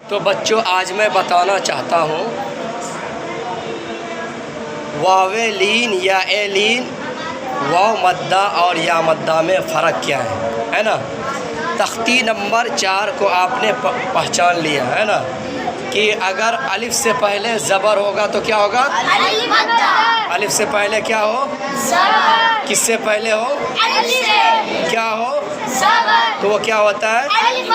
تو بچوں آج میں بتانا چاہتا ہوں واو لین یا اے لین، واو مدہ اور یا مدہ میں فرق کیا ہے نا؟ تختی نمبر 4 کو آپ نے پہچان لیا ہے نا کہ اگر الف سے پہلے زبر ہوگا تو کیا ہوگا؟ الف سے پہلے کیا ہو؟ زبر۔ کس سے پہلے ہو؟ الف سے۔ کیا ہو؟ زبر۔ تو وہ کیا ہوتا ہے؟ الف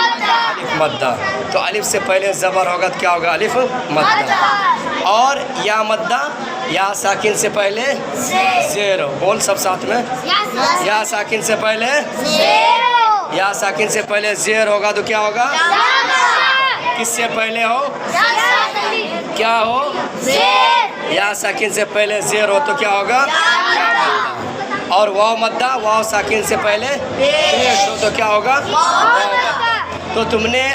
مدہ۔ تو الف سے پہلے زبر ہوگا تو کیا ہوگا؟ الف مدہ۔ اور یا مدہ، یا ساکن سے پہلے زیر ہو۔ بول سب ساتھ میں، یا ساکن سے پہلے زیر، یا ساکن سے پہلے زیر ہوگا تو کیا ہوگا؟ کس سے پہلے ہو؟ کیا ہو؟ یا ساکن سے پہلے زیر ہو تو کیا ہوگا؟ اور واو مدہ، واو ساکن سے پہلے پیش ہو تو کیا ہوگا؟ تو تم نے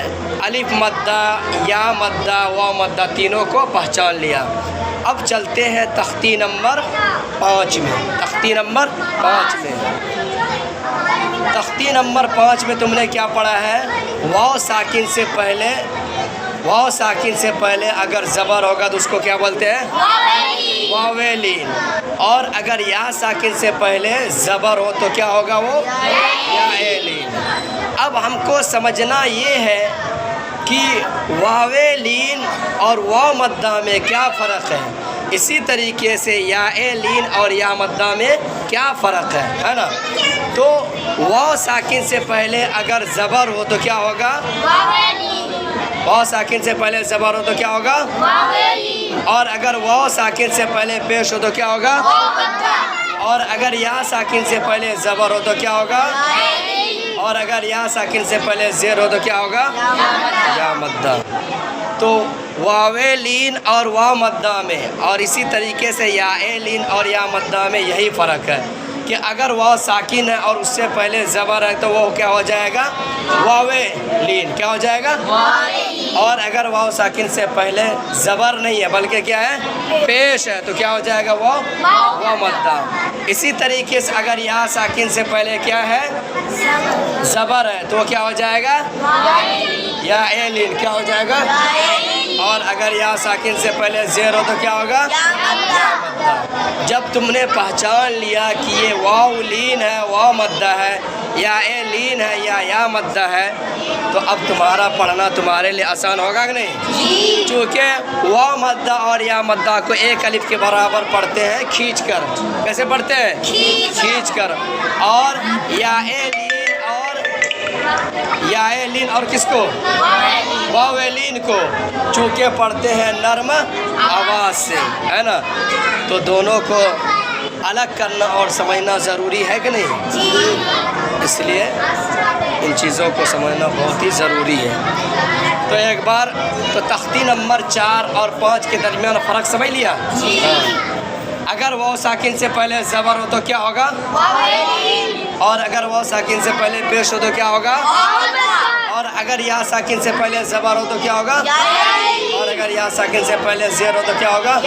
الف مدہ، یا مدہ، واو مدہ تینوں کو پہچان لیا۔ اب چلتے ہیں تختی نمبر 5 میں۔ تختی نمبر 5 میں، تختی نمبر 5 میں تم نے کیا پڑھا ہے؟ واو ساکن سے پہلے، واو ساکن سے پہلے اگر زبر ہوگا تو اس کو کیا بولتے ہیں؟ واویلین۔ اور اگر یا ساکن سے پہلے زبر ہو تو کیا ہوگا؟ وہ یا ایلین۔ اب ہم کو سمجھنا یہ ہے کہ واویلین اور واو مدہ میں کیا فرق ہے، اسی طریقے سے یا ایلین اور یا مدہ میں کیا فرق ہے نا؟ تو واو ساکن سے پہلے اگر زبر ہو تو کیا ہوگا؟ واو ساکن سے پہلے زبر ہو تو کیا ہوگا؟ اور اگر واو ساکن سے پہلے پیش ہو تو کیا ہوگا؟ اور اگر یا ساکن سے پہلے زبر ہو تو کیا ہوگا؟ اور اگر یا ساکن سے پہلے زیر ہو تو کیا ہوگا؟ یا مدہ۔ تو واویلین اور واو مدہ میں اور اسی طریقے سے یا ایلین اور یا مدہ میں یہی فرق ہے کہ اگر واو ساکن ہے اور اس سے پہلے زبر ہے تو وہ کیا ہو جائے گا؟ واویلین۔ کیا ہو جائے گا؟ اور اگر واو ساکن سے پہلے زبر نہیں ہے بلکہ کیا ہے؟ پیش ہے تو کیا ہو جائے گا؟ واو مدہ۔ اسی طریقے سے اگر یا ساکن سے پہلے کیا ہے؟ زبر ہے تو کیا ہو جائے گا؟ یا ایلین۔ کیا ہو جائے گا؟ اور اگر یا ساکن سے پہلے زیر ہو تو کیا ہوگا؟ جب تم نے پہچان لیا کہ یہ واو لین ہے، واو مدہ ہے، یا اے لین ہے یا مدہ ہے، تو اب تمہارا پڑھنا تمہارے لیے آسان ہوگا کہ نہیں؟ چونکہ واو مدہ اور یا مدہ کو ایک الف کے برابر پڑھتے ہیں کھینچ کر۔ کیسے پڑھتے ہیں؟ کھینچ کر۔ اور یا اے لین اور یا ایلین اور کس کو؟ واویلین کو، چونکہ پڑھتے ہیں نرم آواز سے ہے نا، تو دونوں کو الگ کرنا اور سمجھنا ضروری ہے کہ نہیں؟ اس لیے ان چیزوں کو سمجھنا بہت ہی ضروری ہے۔ تو ایک بار تو تختی نمبر 4 اور 5 کے درمیان فرق سمجھ لیا؟ اگر واو ساکن سے پہلے زبر ہو تو کیا ہوگا؟ اور اگر واو ساکن سے پہلے پیش ہو تو کیا ہوگا؟ اور اگر یا ساکن سے پہلے زبر ہو تو کیا ہوگا؟ اور اگر یا ساکن سے پہلے زیر ہو تو کیا ہوگا؟